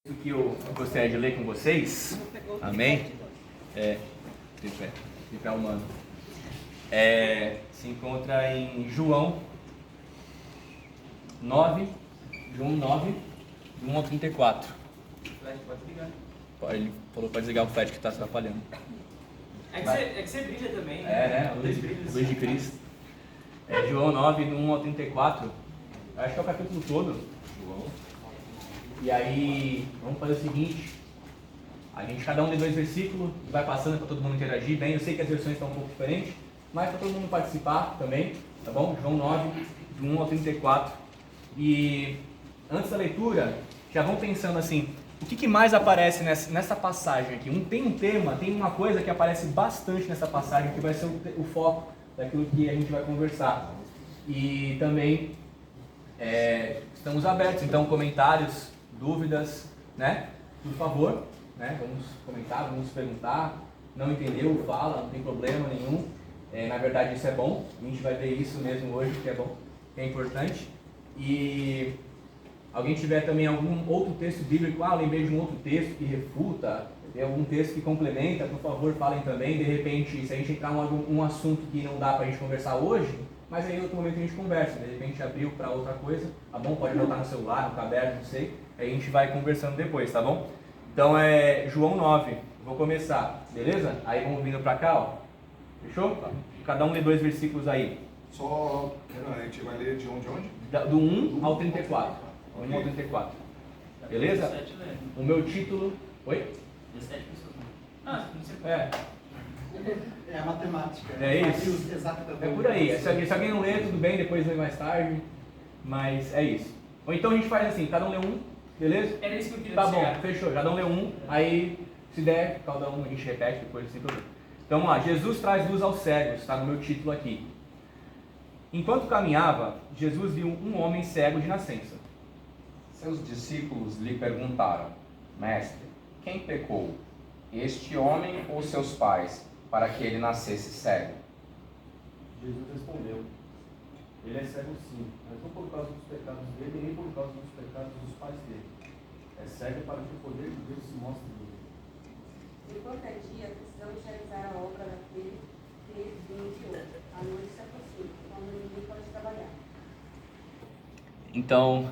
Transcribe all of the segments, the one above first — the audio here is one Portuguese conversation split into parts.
O que eu gostaria de ler com vocês, amém? Tripé humano. Se encontra em João 9, João 9, de 1 ao 34. Pode ligar. Ele falou para desligar o flash que está se atrapalhando. É que você brilha também, né? né? Luz de Cristo. João 9, do 1 ao 34. Acho que é o capítulo todo. João. E aí, vamos fazer o seguinte. A gente, cada um lê 2 versículos, vai passando para todo mundo interagir bem. Eu sei que as versões estão um pouco diferentes, mas para todo mundo participar também, tá bom? João 9, do 1 ao 34. E antes da leitura, já vão pensando assim, o que mais aparece nessa passagem aqui? Tem um tema, tem uma coisa que aparece bastante nessa passagem, que vai ser o foco daquilo que a gente vai conversar. E também estamos abertos, então, comentários, dúvidas, né? Por favor, né? Vamos comentar, vamos perguntar. Não entendeu? Fala, não tem problema nenhum. Na verdade, isso é bom. A gente vai ver isso mesmo hoje, que é bom, que é importante. E alguém tiver também algum outro texto bíblico, lembrei de um outro texto que refuta, tem algum texto que complementa, por favor, falem também. De repente, se a gente entrar em um assunto que não dá para a gente conversar hoje, mas aí em outro momento a gente conversa, de repente abriu para outra coisa, tá bom? Pode anotar no celular, no caderno, não sei, aí a gente vai conversando depois, tá bom? Então João 9, vou começar, beleza? Aí vamos vindo para cá, ó. Fechou? Tá. Cada um lê 2 versículos aí. Só, a gente vai ler de onde? Do 1 ao 34. 1 ao 34. Beleza? O meu título... Oi? 17 pessoas. Não sei. É a matemática. É isso. Exatamente. É por aí. Se alguém não lê, tudo bem, depois lê mais tarde. Mas é isso. Ou então a gente faz assim, cada um lê um, beleza? Era isso que eu queria Tá chegar. bom, fechou. Cada um lê um, aí se der, cada um a gente repete depois, sem problema. Então vamos lá. Jesus traz luz aos cegos, está no meu título aqui. Enquanto caminhava, Jesus viu um homem cego de nascença. Seus discípulos lhe perguntaram: Mestre, quem pecou, este homem ou seus pais, para que ele nascesse cego? Jesus respondeu: Ele é cego sim, mas não por causa dos pecados dele, nem por causa dos pecados dos pais dele. É cego para que o poder de Deus se mostre nele. Em qualquer dia, precisamos realizar a obra daquele que nos enviou. A noite se aproxima, quando ninguém pode trabalhar. Então,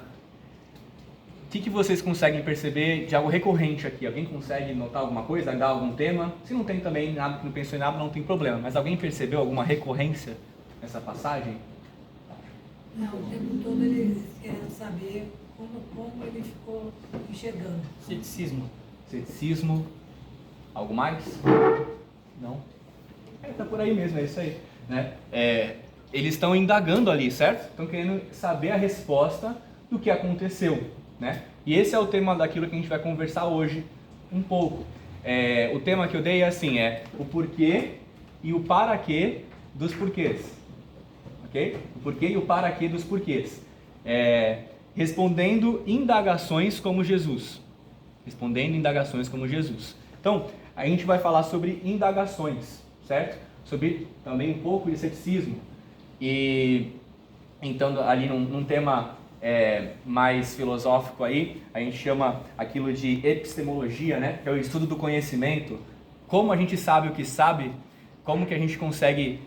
o que vocês conseguem perceber de algo recorrente aqui? Alguém consegue notar alguma coisa, dar algum tema? Se não tem também, nada, não pensou em nada, não tem problema. Mas alguém percebeu alguma recorrência nessa passagem? Não, o tempo todo eles querem saber como ele ficou enxergando. Ceticismo. Algo mais? Não? Tá por aí mesmo, é isso aí. Né? Eles estão indagando ali, certo? Estão querendo saber a resposta do que aconteceu. Né? E esse é o tema daquilo que a gente vai conversar hoje um pouco. O tema que eu dei o porquê e o para quê dos porquês. Ok? O porquê e o para quê dos porquês. Respondendo indagações como Jesus. Respondendo indagações como Jesus. Então, a gente vai falar sobre indagações, certo? Sobre também um pouco de ceticismo. E então, ali num tema mais filosófico aí, a gente chama aquilo de epistemologia, né? Que é o estudo do conhecimento. Como a gente sabe o que sabe, como que a gente consegue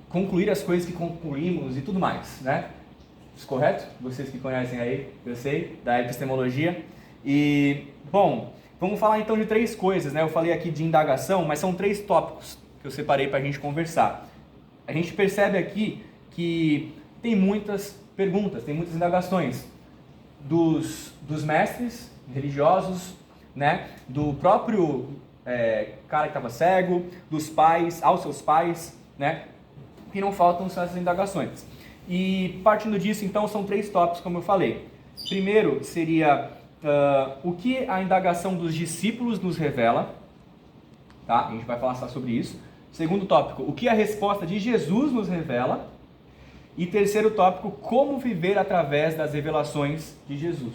concluir as coisas que concluímos e tudo mais, né? Isso correto? Vocês que conhecem aí, eu sei, da epistemologia. E, bom, vamos falar então de 3 coisas, né? Eu falei aqui de indagação, mas são 3 tópicos que eu separei para a gente conversar. A gente percebe aqui que tem muitas perguntas, tem muitas indagações dos mestres religiosos, né? Do próprio cara que estava cego, dos pais, aos seus pais, né? Que não faltam são essas indagações. E partindo disso, então, são 3 tópicos, como eu falei. Primeiro seria o que a indagação dos discípulos nos revela, tá? A gente vai falar só sobre isso. Segundo tópico, o que a resposta de Jesus nos revela. E terceiro tópico, como viver através das revelações de Jesus.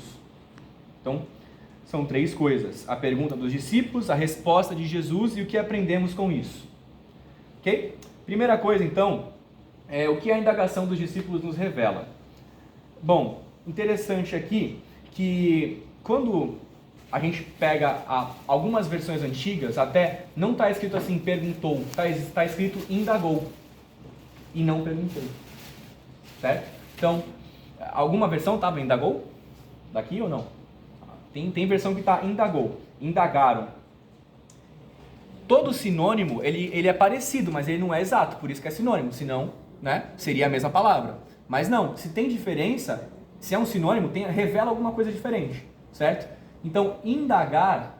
Então, são 3 coisas. A pergunta dos discípulos, a resposta de Jesus e o que aprendemos com isso. Ok? Primeira coisa, então, o que a indagação dos discípulos nos revela. Bom, interessante aqui que quando a gente pega algumas versões antigas, até não está escrito assim, perguntou, está escrito indagou e não perguntou, certo? Então, alguma versão estava indagou? Daqui ou não? Tem versão que está indagou, indagaram. Todo sinônimo, ele é parecido, mas ele não é exato, por isso que é sinônimo, senão, né, seria a mesma palavra. Mas não, se tem diferença, se é um sinônimo, revela alguma coisa diferente, certo? Então, indagar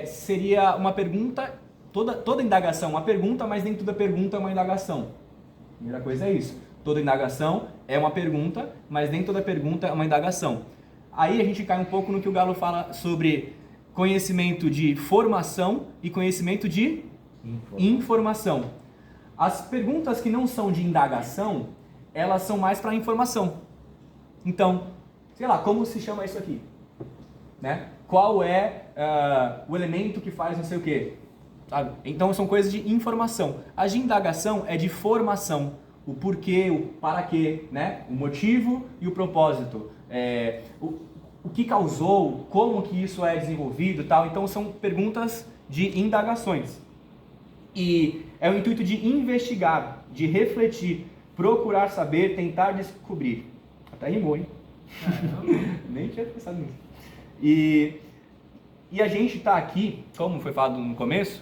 seria uma pergunta, toda indagação é uma pergunta, mas nem toda pergunta é uma indagação. Primeira coisa é isso. Toda indagação é uma pergunta, mas nem toda pergunta é uma indagação. Aí a gente cai um pouco no que o Galo fala sobre conhecimento de formação e conhecimento de informação. As perguntas que não são de indagação, elas são mais para informação. Então, sei lá, como se chama isso aqui? Né? Qual é o elemento que faz não sei o quê? Sabe? Então são coisas de informação. A de indagação é de formação. O porquê, o para quê, né? O motivo e o propósito. O que causou, como que isso é desenvolvido e tal. Então são perguntas de indagações. E é o intuito de investigar, de refletir, procurar saber, tentar descobrir. Até rimou, hein? Nem tinha pensado nisso. E a gente está aqui, como foi falado no começo,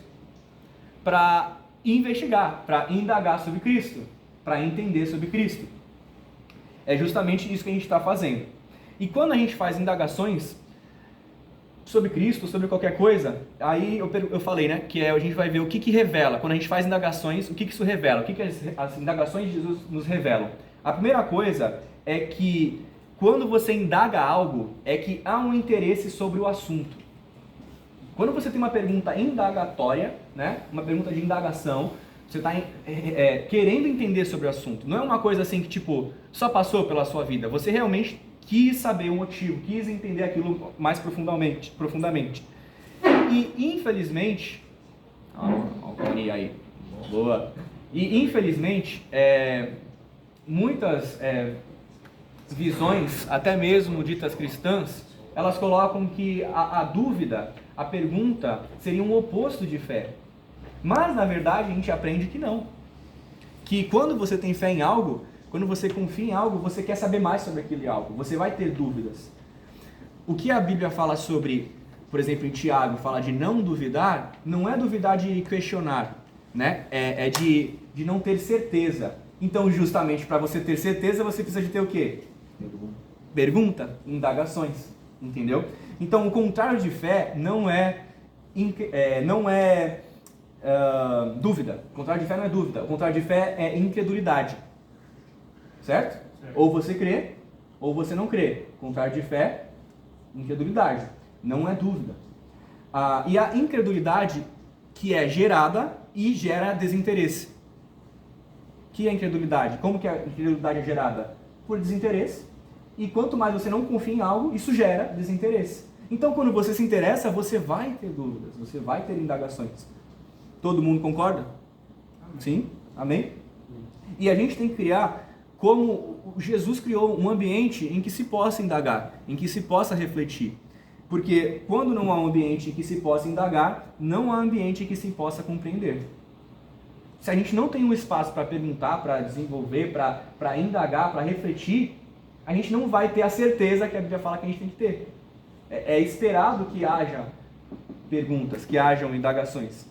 para investigar, para indagar sobre Cristo, para entender sobre Cristo. É justamente isso que a gente está fazendo. E quando a gente faz indagações sobre Cristo, sobre qualquer coisa, aí eu falei, né, que a gente vai ver o que revela. Quando a gente faz indagações, o que isso revela? O que as indagações de Jesus nos revelam? A primeira coisa é que quando você indaga algo, é que há um interesse sobre o assunto. Quando você tem uma pergunta indagatória, né, uma pergunta de indagação, você está querendo entender sobre o assunto. Não é uma coisa assim que, tipo, só passou pela sua vida. Você realmente quis saber o motivo, quis entender aquilo mais profundamente. E, infelizmente... Olha o Coni aí. Boa. E, infelizmente, muitas... visões, até mesmo ditas cristãs, elas colocam que a dúvida, a pergunta, seria um oposto de fé. Mas, na verdade, a gente aprende que não. Que quando você tem fé em algo, quando você confia em algo, você quer saber mais sobre aquele algo. Você vai ter dúvidas. O que a Bíblia fala sobre, por exemplo, em Tiago, fala de não duvidar, não é duvidar de questionar, né? É de não ter certeza. Então, justamente, para você ter certeza, você precisa de ter o quê? Pergunta, indagações, entendeu? Então, o contrário de fé não é dúvida. O contrário de fé não é dúvida. O contrário de fé é incredulidade. Certo? Ou você crê, ou você não crê. O contrário de fé, incredulidade. Não é dúvida. E a incredulidade que é gerada e gera desinteresse. O que é incredulidade? Como que a incredulidade é gerada? Por desinteresse. E quanto mais você não confia em algo, isso gera desinteresse. Então, quando você se interessa, você vai ter dúvidas, você vai ter indagações. Todo mundo concorda? Amém. Sim? Amém? E a gente tem que criar, como Jesus criou, um ambiente em que se possa indagar, em que se possa refletir. Porque quando não há um ambiente em que se possa indagar, não há ambiente em que se possa compreender. Se a gente não tem um espaço para perguntar, para desenvolver, para indagar, para refletir, a gente não vai ter a certeza que a Bíblia fala que a gente tem que ter. É esperado que haja perguntas, que hajam indagações.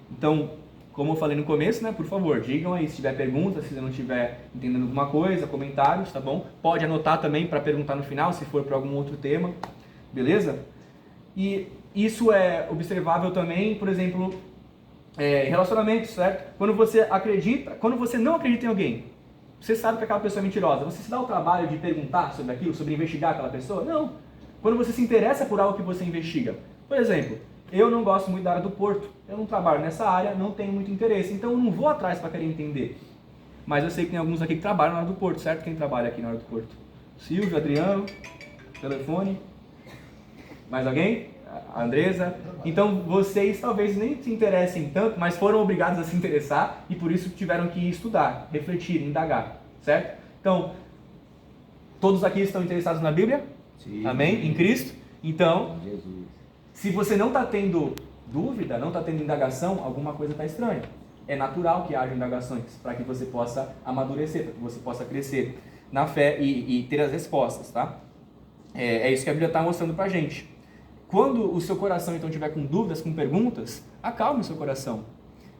Então, como eu falei no começo, né, por favor, digam aí se tiver perguntas, se você não estiver entendendo alguma coisa, comentários, tá bom? Pode anotar também para perguntar no final, se for para algum outro tema, beleza? E isso é observável também, por exemplo, relacionamentos, certo? Quando você não acredita em alguém, você sabe que aquela pessoa é mentirosa, você se dá o trabalho de perguntar sobre aquilo, sobre investigar aquela pessoa? Não. Quando você se interessa por algo que você investiga. Por exemplo, eu não gosto muito da área do porto, eu não trabalho nessa área, não tenho muito interesse, então eu não vou atrás para querer entender. Mas eu sei que tem alguns aqui que trabalham na área do porto, certo? Quem trabalha aqui na área do porto? Silvio, Adriano, telefone. Mais alguém? A Andresa. Então vocês talvez nem se interessem tanto, mas foram obrigados a se interessar e por isso tiveram que estudar, refletir, indagar, certo? Então, todos aqui estão interessados na Bíblia? Sim. Amém? Em Cristo. Então, Jesus. se você não está tendo dúvida, não está tendo indagação, alguma coisa está estranha. É natural que haja indagações para que você possa amadurecer, para que você possa crescer na fé e ter as respostas, tá? É isso que a Bíblia está mostrando para a gente. Quando o seu coração então estiver com dúvidas, com perguntas, acalme o seu coração.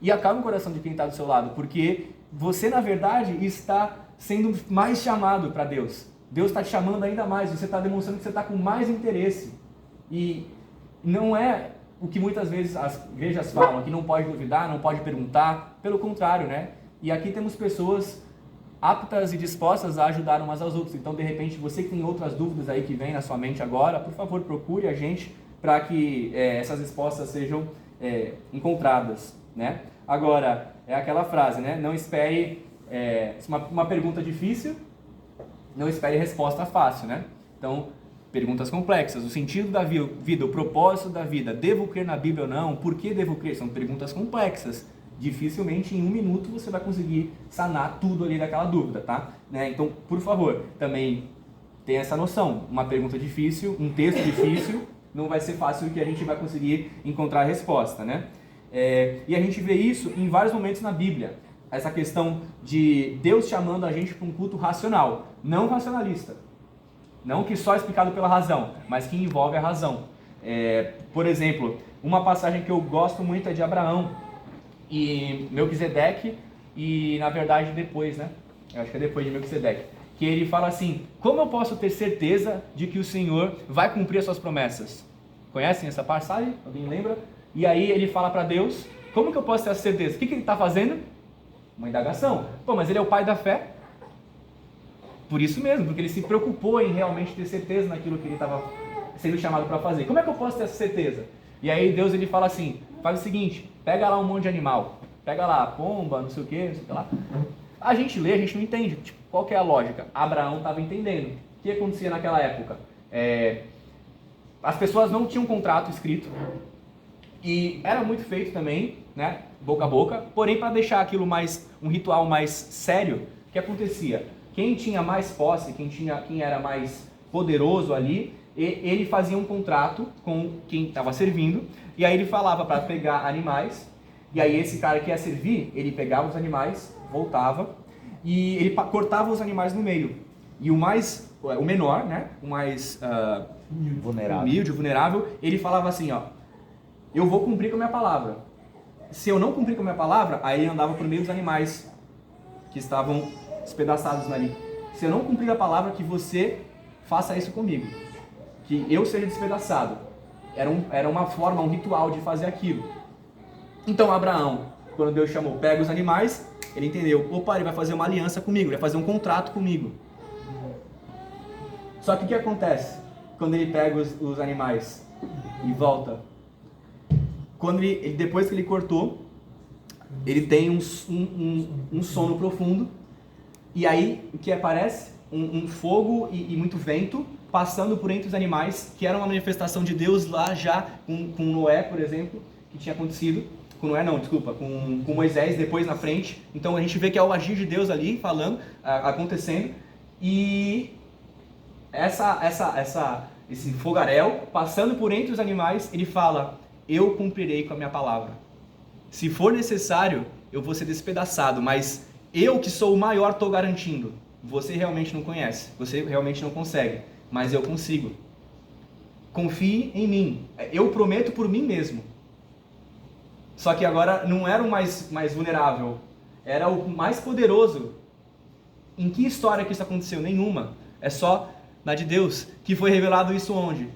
E acalme o coração de quem está do seu lado, porque você, na verdade, está sendo mais chamado para Deus. Deus está te chamando ainda mais, você está demonstrando que você está com mais interesse. E não é o que muitas vezes as igrejas falam, que não pode duvidar, não pode perguntar. Pelo contrário, né? E aqui temos pessoas aptas e dispostas a ajudar umas às outras. Então, de repente, você que tem outras dúvidas aí que vem na sua mente agora, por favor, procure a gente para que essas respostas sejam encontradas, né? Agora, é aquela frase, né? Não espere uma pergunta difícil, não espere resposta fácil, né? Então, perguntas complexas, o sentido da vida, o propósito da vida, devo crer na Bíblia ou não, por que devo crer? São perguntas complexas. Dificilmente em 1 minuto você vai conseguir sanar tudo ali daquela dúvida, tá? Né? Então, por favor, também tenha essa noção. Uma pergunta difícil, um texto difícil, não vai ser fácil que a gente vai conseguir encontrar a resposta, né? E a gente vê isso em vários momentos na Bíblia. Essa questão de Deus chamando a gente para um culto racional, não racionalista. Não que só é explicado pela razão, mas que envolve a razão. Por exemplo, uma passagem que eu gosto muito é de Abraão e Melquisedeque, e na verdade depois, né? Eu acho que é depois de Melquisedeque, que ele fala assim: como eu posso ter certeza de que o Senhor vai cumprir as suas promessas? Conhecem essa passagem? Alguém lembra? E aí ele fala para Deus: como que eu posso ter essa certeza? O que ele está fazendo? Uma indagação. Pô, mas ele é o pai da fé? Por isso mesmo, porque ele se preocupou em realmente ter certeza naquilo que ele estava sendo chamado para fazer. Como é que eu posso ter essa certeza? E aí Deus ele fala assim: faz o seguinte, pega lá um monte de animal, pega lá pomba, não sei o que lá. A gente lê, a gente não entende. Tipo, qual que é a lógica? Abraão estava entendendo. O que acontecia naquela época? As pessoas não tinham contrato escrito e era muito feito também, né, boca a boca. Porém, para deixar aquilo um ritual mais sério, o que acontecia? Quem tinha mais posse, quem era mais poderoso ali, ele fazia um contrato com quem estava servindo, e aí ele falava para pegar animais, e aí esse cara que ia servir, ele pegava os animais, voltava, e ele cortava os animais no meio. E o menor, né, o mais humilde, vulnerável, ele falava assim, ó: eu vou cumprir com a minha palavra. Se eu não cumprir com a minha palavra, aí ele andava por meio dos animais que estavam despedaçados ali. Se eu não cumprir a palavra, que você faça isso comigo, que eu seja despedaçado. Era uma forma, um ritual de fazer aquilo. Então Abraão, quando Deus chamou, pega os animais, ele entendeu: opa, ele vai fazer uma aliança comigo, ele vai fazer um contrato comigo. Só que o que acontece quando ele pega os animais e volta? Depois que ele cortou, ele tem um sono profundo. E aí, o que aparece? Um fogo e muito vento passando por entre os animais, que era uma manifestação de Deus lá já com Noé, por exemplo, que tinha acontecido. Com Noé não, desculpa, com Moisés depois na frente. Então a gente vê que é o agir de Deus ali, falando, acontecendo. E esse fogaréu, passando por entre os animais, ele fala: eu cumprirei com a minha palavra. Se for necessário, eu vou ser despedaçado, mas eu que sou o maior estou garantindo. Você realmente não conhece, você realmente não consegue, mas eu consigo. Confie em mim, eu prometo por mim mesmo. Só que agora não era o mais vulnerável, era o mais poderoso. Em que história que isso aconteceu? Nenhuma. É só na de Deus, que foi revelado isso onde?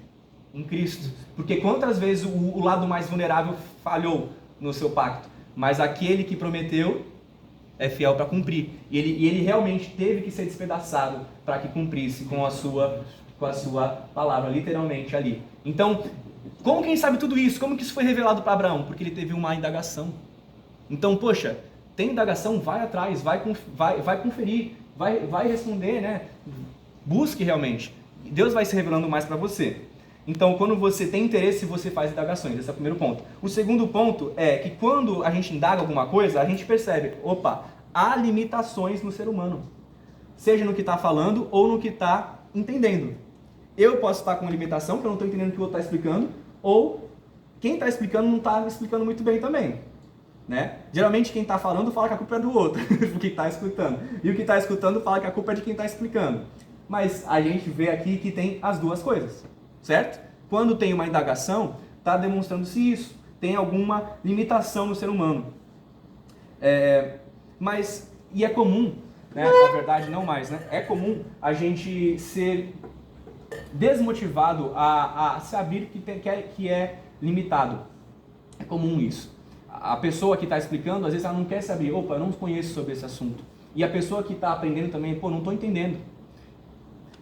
Em Cristo. Porque quantas vezes o lado mais vulnerável falhou no seu pacto? Mas aquele que prometeu é fiel para cumprir. E ele realmente teve que ser despedaçado para que cumprisse com a sua palavra, literalmente ali. Então, como que a gente sabe tudo isso? Como que isso foi revelado para Abraão? Porque ele teve uma indagação. Então, poxa, tem indagação? Vai atrás, vai conferir, vai responder, né? Busque realmente. Deus vai se revelando mais para você. Então, quando você tem interesse, você faz indagações. Esse é o primeiro ponto. O segundo ponto é que quando a gente indaga alguma coisa, a gente percebe, opa, há limitações no ser humano. Seja no que está falando ou no que está entendendo. eu posso estar com uma limitação, que eu não estou entendendo o que o outro está explicando, ou quem está explicando não está explicando muito bem também. Né? Geralmente quem está falando fala que a culpa é do outro, o que está escutando. E o que está escutando fala que a culpa é de quem está explicando. Mas a gente vê aqui que tem as duas coisas, certo? Quando tem uma indagação, está demonstrando-se isso. Tem alguma limitação no ser humano. E é comum, né? Na verdade não mais, né? É comum a gente ser desmotivado a saber que é limitado. É comum isso. A pessoa que está explicando, às vezes ela não quer saber, opa, eu não conheço sobre esse assunto. E a pessoa que está aprendendo também, pô, não estou entendendo.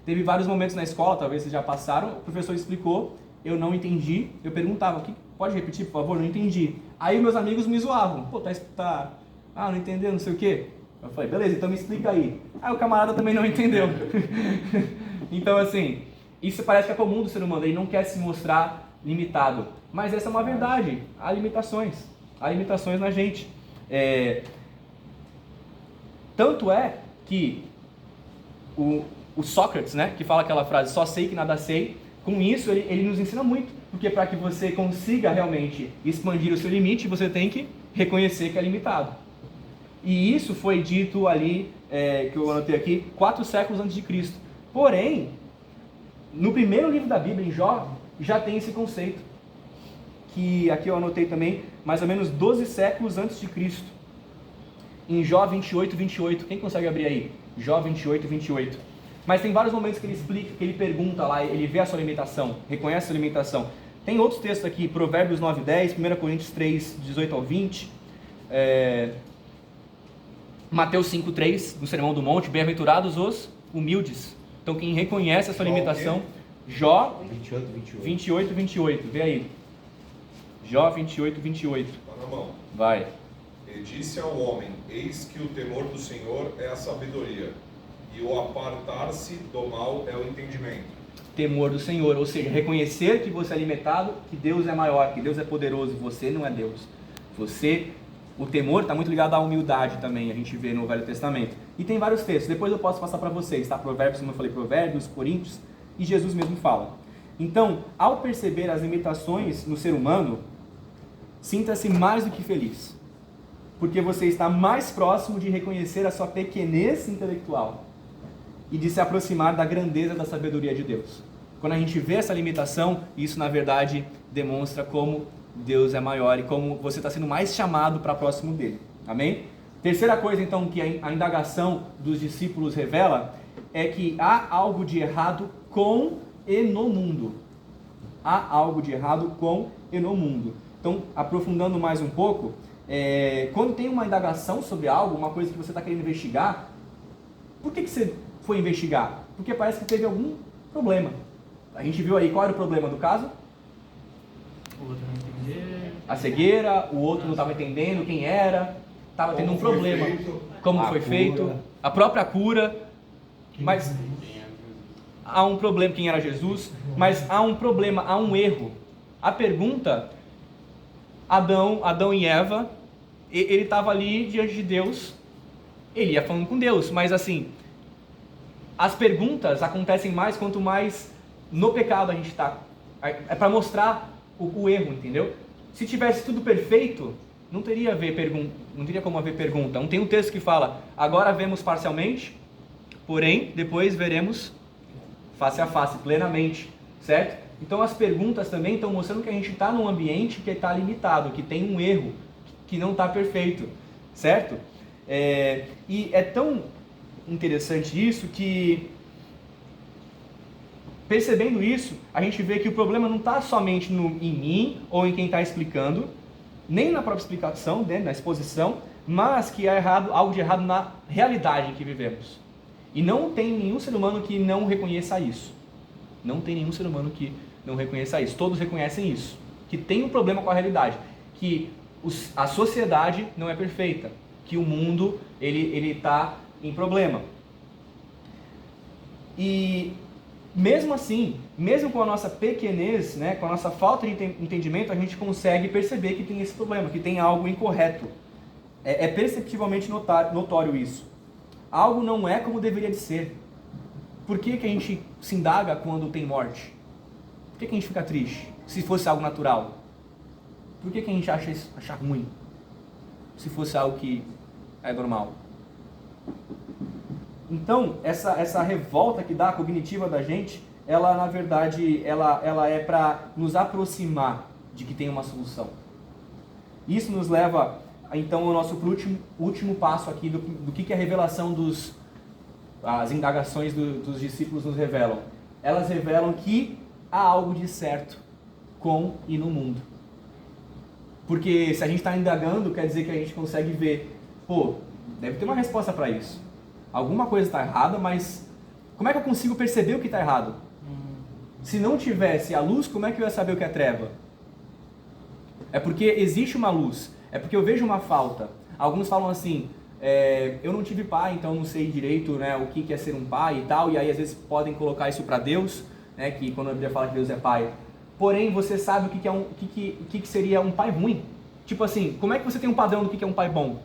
Teve vários momentos na escola, talvez vocês já passaram, o professor explicou, eu não entendi, eu perguntava, pode repetir, por favor? Não entendi. Aí meus amigos me zoavam, pô, não entendeu, não sei o quê. Eu falei, beleza, então me explica aí. Aí o camarada também não entendeu. Então, assim, isso parece que é comum do ser humano, ele não quer se mostrar limitado. Mas essa é uma verdade, há limitações na gente. Tanto é que o Sócrates, né, que fala aquela frase, só sei que nada sei, com isso ele nos ensina muito, porque para que você consiga realmente expandir o seu limite, você tem que reconhecer que é limitado. E isso foi dito ali, que eu anotei aqui, 4 séculos antes de Cristo. Porém, no primeiro livro da Bíblia, em Jó, já tem esse conceito, que aqui eu anotei também, mais ou menos 12 séculos antes de Cristo. Em Jó 28, 28. Quem consegue abrir aí? Jó 28, 28. Mas tem vários momentos que ele explica, que ele pergunta lá, ele vê a sua limitação, reconhece a sua limitação. Tem outros textos aqui, Provérbios 9, 10, 1 Coríntios 3, 18 ao 20, Mateus 5, 3, no Sermão do Monte, bem-aventurados os humildes. Então quem reconhece a sua limitação, Jó 28, 28, vê aí. Jó 28, 28. Tá na mão. Vai. E disse ao homem, eis que o temor do Senhor é a sabedoria, e o apartar-se do mal é o entendimento. Temor do Senhor, ou seja, reconhecer que você é limitado, que Deus é maior, que Deus é poderoso, você não é Deus. O temor está muito ligado à humildade também, a gente vê no Velho Testamento. E tem vários textos, depois eu posso passar para vocês, tá? Provérbios, como eu falei, Provérbios, Coríntios, e Jesus mesmo fala. Então, ao perceber as limitações no ser humano, sinta-se mais do que feliz, porque você está mais próximo de reconhecer a sua pequenez intelectual e de se aproximar da grandeza da sabedoria de Deus. Quando a gente vê essa limitação, isso na verdade demonstra como Deus é maior e como você está sendo mais chamado para próximo dele. Amém? Terceira coisa então que a indagação dos discípulos revela é que há algo de errado com e no mundo. Há algo de errado com e no mundo. Então, aprofundando mais um pouco, quando tem uma indagação sobre algo, uma coisa que você está querendo investigar, por que você foi investigar? Porque parece que teve algum problema. A gente viu aí qual era o problema do caso? O outro não entender. A cegueira, o outro não estava entendendo quem era, estava tendo um problema. Como foi feito, a própria cura, mas há um problema, quem era Jesus, mas há um problema, há um erro. A pergunta, Adão e Eva, ele estava ali diante de Deus, ele ia falando com Deus, mas assim, as perguntas acontecem mais quanto mais no pecado a gente está. É para mostrar o erro, entendeu? Se tivesse tudo perfeito, não teria como haver pergunta. Não tem um texto que fala, agora vemos parcialmente, porém depois veremos face a face, plenamente, certo? Então as perguntas também estão mostrando que a gente está num ambiente que está limitado, que tem um erro, que não está perfeito, certo? E é tão interessante isso que, percebendo isso, a gente vê que o problema não está somente em mim ou em quem está explicando, nem na própria explicação, né, na exposição, mas que há algo de errado na realidade em que vivemos. E não tem nenhum ser humano que não reconheça isso. Não tem nenhum ser humano que não reconheça isso. Todos reconhecem isso. Que tem um problema com a realidade. Que a sociedade não é perfeita. Que o mundo ele está em problema. E mesmo assim, mesmo com a nossa pequenez, né, com a nossa falta de entendimento, a gente consegue perceber que tem esse problema, que tem algo incorreto. É perceptivelmente notório isso. Algo não é como deveria de ser. Por que a gente se indaga quando tem morte? Por que a gente fica triste? Se fosse algo natural. Por que a gente acha ruim? Se fosse algo que é normal. Então, essa revolta que dá, cognitiva da gente, ela na verdade, ela é para nos aproximar de que tem uma solução. Isso nos leva, então, ao nosso último passo aqui do que a revelação as indagações dos discípulos nos revelam. Elas revelam que há algo de certo com e no mundo. Porque se a gente está indagando, quer dizer que a gente consegue ver, deve ter uma resposta para isso. Alguma coisa está errada, mas como é que eu consigo perceber o que está errado? Se não tivesse a luz, como é que eu ia saber o que é treva? É porque existe uma luz, é porque eu vejo uma falta. Alguns falam assim, eu não tive pai, então não sei direito, né, o que é ser um pai e tal, e aí às vezes podem colocar isso para Deus, né, que quando a Bíblia fala que Deus é pai. Porém, você sabe o que seria um pai ruim? Tipo assim, como é que você tem um padrão do que é um pai bom?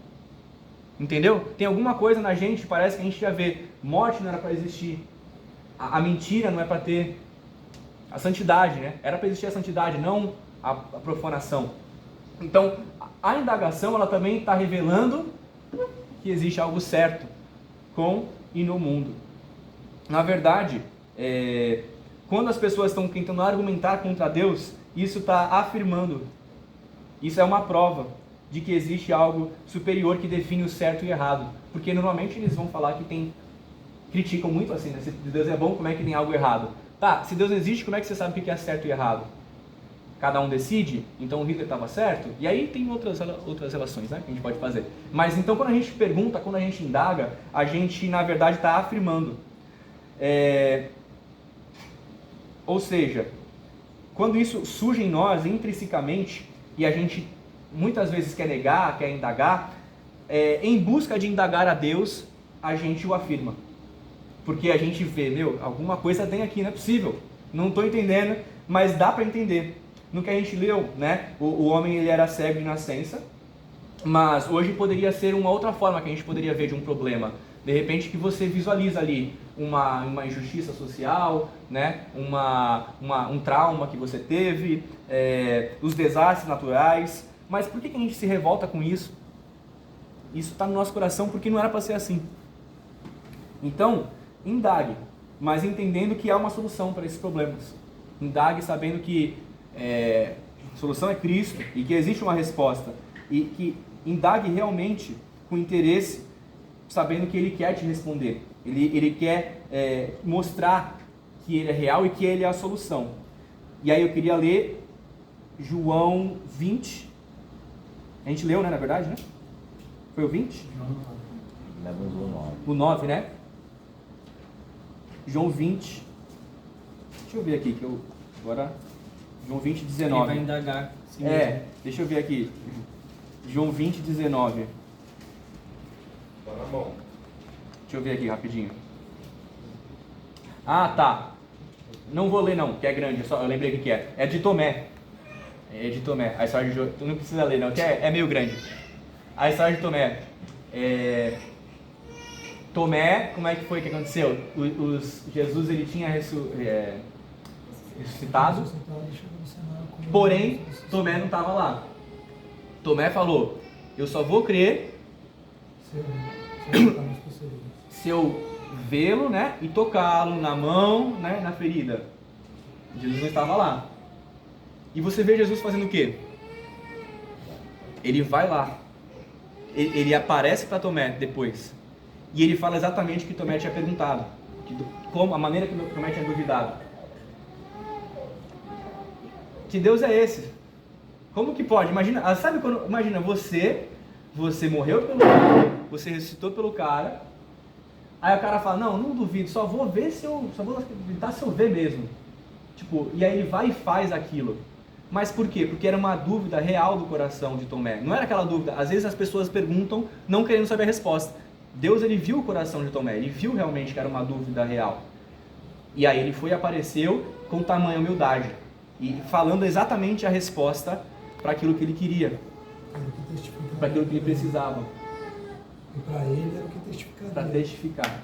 Entendeu? Tem alguma coisa na gente, parece que a gente já vê. Morte não era para existir. A mentira não é para ter. A santidade, né? Era para existir a santidade, não a profanação. Então, a indagação, ela também está revelando que existe algo certo com e no mundo. Na verdade, quando as pessoas estão tentando argumentar contra Deus, isso está afirmando. Isso é uma prova de que existe algo superior que define o certo e o errado. Porque normalmente eles vão falar que criticam muito assim, né? Se Deus é bom, como é que tem algo errado? Tá, se Deus não existe, como é que você sabe o que é certo e errado? Cada um decide? Então o Hitler estava certo? E aí tem outras relações, né, que a gente pode fazer. Mas então quando a gente pergunta, quando a gente indaga, a gente na verdade está afirmando. Ou seja, quando isso surge em nós intrinsecamente e a gente muitas vezes quer negar, quer indagar, em busca de indagar a Deus, a gente o afirma. Porque a gente vê, alguma coisa tem aqui, não é possível. Não estou entendendo, mas dá para entender. No que a gente leu, né, o homem ele era cego de nascença, mas hoje poderia ser uma outra forma que a gente poderia ver de um problema. De repente que você visualiza ali uma injustiça social, né, um trauma que você teve, os desastres naturais. Mas por que a gente se revolta com isso? Isso está no nosso coração porque não era para ser assim. Então, indague, mas entendendo que há uma solução para esses problemas. Indague sabendo que a solução é Cristo e que existe uma resposta. E que indague realmente com interesse, sabendo que Ele quer te responder. Ele quer mostrar que Ele é real e que Ele é a solução. E aí eu queria ler João 20. A gente leu, né, na verdade, né? Foi o 20? O 9, né? João 20. Deixa eu ver aqui, que eu... Agora... João 20, 19. Ele vai indagar. Sim, mesmo. Deixa eu ver aqui. João 20, 19. Tá na mão. Deixa eu ver aqui, rapidinho. Ah, tá. Não vou ler não, que é grande. Eu lembrei o que é. É de Tomé. É de Tomé. A história de Tomé. Tu não precisa ler não, que é meio grande. A história de Tomé. Tomé, como é que foi que aconteceu? Jesus ele tinha ressuscitado, porém Tomé não estava lá. Tomé falou, eu só vou crer se eu vê-lo, né, e tocá-lo na mão, né, na ferida. Jesus não estava lá. E você vê Jesus fazendo o quê? Ele vai lá. Ele aparece para Tomé depois. E ele fala exatamente o que Tomé tinha perguntado. A maneira que Tomé tinha duvidado. Que Deus é esse? Como que pode? Imagina, sabe quando, imagina você morreu pelo cara, você ressuscitou pelo cara, aí o cara fala, não duvido, só vou acreditar se eu ver mesmo. Tipo, e aí ele vai e faz aquilo. Mas por quê? Porque era uma dúvida real do coração de Tomé. Não era aquela dúvida, às vezes as pessoas perguntam não querendo saber a resposta. Deus ele viu o coração de Tomé, ele viu realmente que era uma dúvida real. E aí ele foi e apareceu com tamanha humildade. E falando exatamente a resposta para aquilo que ele queria. Para aquilo que ele precisava. E para ele era o que testificaria. Para testificar.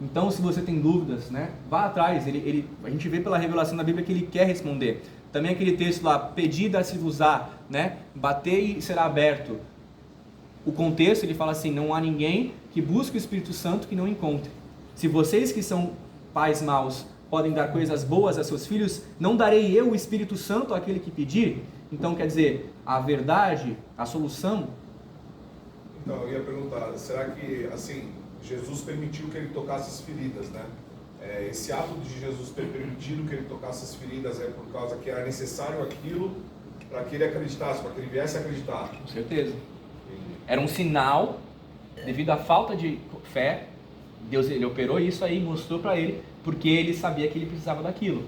Então, se você tem dúvidas, né, vá atrás. A gente vê pela revelação da Bíblia que ele quer responder. Também aquele texto lá, pedi, dá-se-vos-á, né, batei e será aberto. O contexto, ele fala assim, não há ninguém que busque o Espírito Santo que não encontre. Se vocês que são pais maus podem dar coisas boas a seus filhos, não darei eu o Espírito Santo àquele que pedir? Então, quer dizer, a verdade, a solução... Então, eu ia perguntar, será que, assim, Jesus permitiu que ele tocasse as feridas, né? Esse ato de Jesus ter permitido que ele tocasse as feridas é por causa que era necessário aquilo para que ele acreditasse, para que ele viesse a acreditar? Com certeza. Era um sinal, devido à falta de fé, Deus ele operou isso aí, mostrou para ele, porque ele sabia que ele precisava daquilo.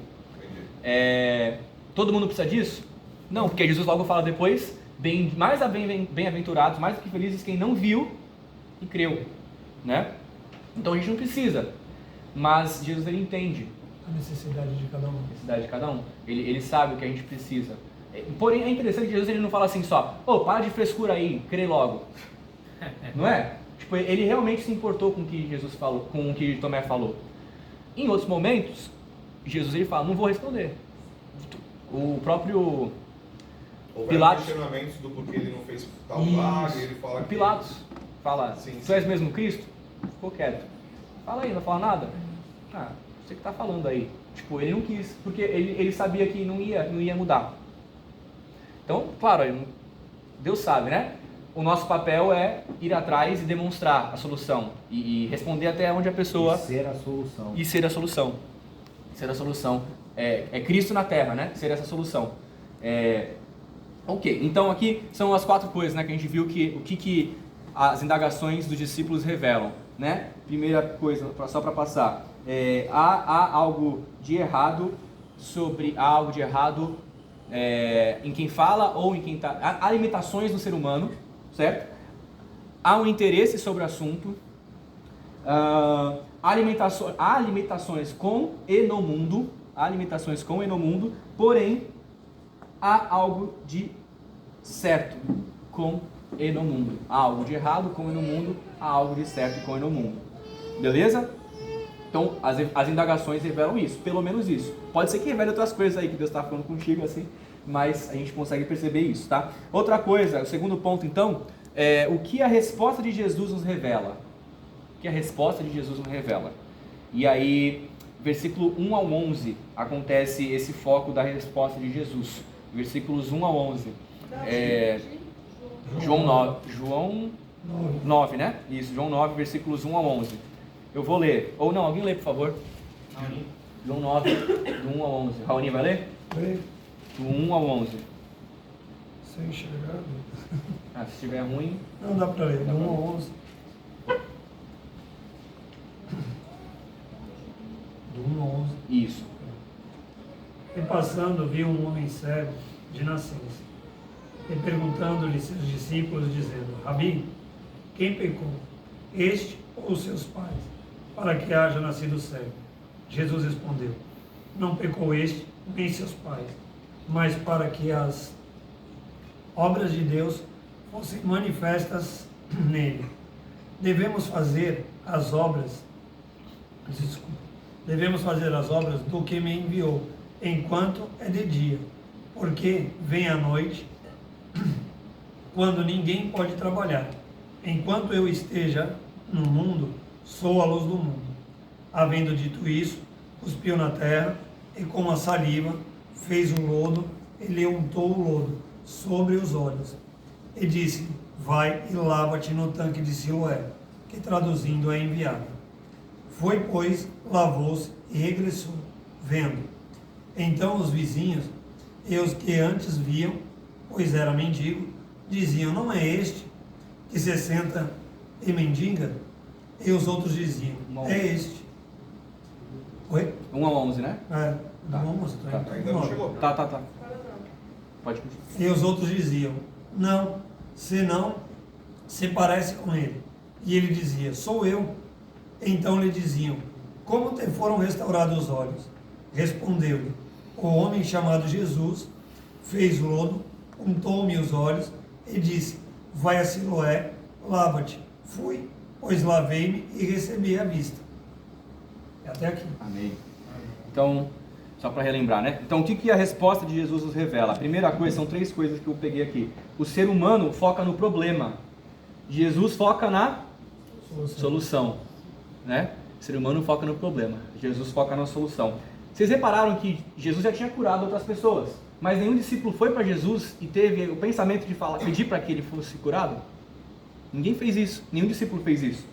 Todo mundo precisa disso? Não, porque Jesus logo fala depois, bem-aventurados, mais do que felizes quem não viu e creu, né? Então a gente não precisa, mas Jesus ele entende A necessidade de cada um. a necessidade de cada um. Ele sabe o que a gente precisa. Porém é interessante que Jesus ele não fala assim só, para de frescura aí, crê logo. Não é? Tipo, ele realmente se importou com o que Jesus falou, com o que Tomé falou. Em outros momentos, Jesus ele fala, não vou responder. O próprio Pilatos, questionamentos do porquê ele não fez tal milagre, ele fala que... Pilatos fala, Sim, tu és mesmo Cristo? Ficou quieto. Fala aí, não fala nada? Você que está falando aí. Tipo, ele não quis, porque ele sabia que não ia mudar. Então, claro, Deus sabe, né? O nosso papel é ir atrás e demonstrar a solução. E responder até onde a pessoa... E ser a solução. E ser a solução. Ser a solução. É Cristo na Terra, né? Ser essa solução. Ok, então aqui são as 4 coisas, né? Que a gente viu o que as indagações dos discípulos revelam, né? Primeira coisa, só para passar. Há algo de errado em quem fala ou em quem está... Há limitações no ser humano, certo? Há um interesse sobre o assunto. Há limitações com e no mundo. Há limitações com e no mundo. Porém, há algo de certo com e no mundo. Há algo de errado com e no mundo. Há algo de certo com e no mundo. Beleza? Então, as indagações revelam isso, pelo menos isso. Pode ser que revele outras coisas aí que Deus está falando contigo, assim, mas a gente consegue perceber isso, tá? Outra coisa, o segundo ponto, então, é o que a resposta de Jesus nos revela. O que a resposta de Jesus nos revela. E aí, versículo 1 ao 11, acontece esse foco da resposta de Jesus. Versículos 1 ao 11. João 9, né? Isso, João 9, versículos 1 ao 11. Eu vou ler. Ou não, alguém lê, por favor. João 9, do 1 ao 11. Raoni, vai ler? Leio. Do 1 ao 11. Sem enxergar. Se estiver ruim... Não dá para ler. Do 1 ao 11. Do 1 ao 11. Isso. E passando, viu um homem cego de nascença. E perguntando-lhe seus discípulos, dizendo: Rabi, quem pecou? Este ou seus pais? Para que haja nascido cego. Jesus respondeu: não pecou este, nem seus pais, mas para que as obras de Deus fossem manifestas nele. Devemos fazer as obras do que me enviou, enquanto é de dia, porque vem a noite, quando ninguém pode trabalhar. Enquanto eu esteja no mundo, sou a luz do mundo. Havendo dito isso, cuspiu na terra e com a saliva fez um lodo e lhe untou o lodo sobre os olhos. E disse: vai e lava-te no tanque de Siloé, que traduzindo é enviado. Foi, pois, lavou-se e regressou, vendo. Então os vizinhos e os que antes viam, pois era mendigo, diziam: não é este que se senta e mendiga? E os outros diziam: é este. Oi? 1 ao 11, né? Do 11, Ainda não chegou. Tá. Pode continuar. E os outros diziam: não, senão se parece com ele. E ele dizia: sou eu. Então lhe diziam: como te foram restaurados os olhos? Respondeu-lhe: o homem chamado Jesus fez lodo, untou-me os olhos e disse: vai a Siloé, lava-te. Fui, pois lavei-me e recebi a vista. Até aqui. Amém. Então, só para relembrar, né? Então, o que a resposta de Jesus nos revela? A primeira coisa, são 3 coisas que eu peguei aqui. O ser humano foca no problema. Jesus foca na solução, né? O ser humano foca no problema. Jesus foca na solução. Vocês repararam que Jesus já tinha curado outras pessoas, mas nenhum discípulo foi para Jesus e teve o pensamento de pedir para que ele fosse curado? Ninguém fez isso. Nenhum discípulo fez isso.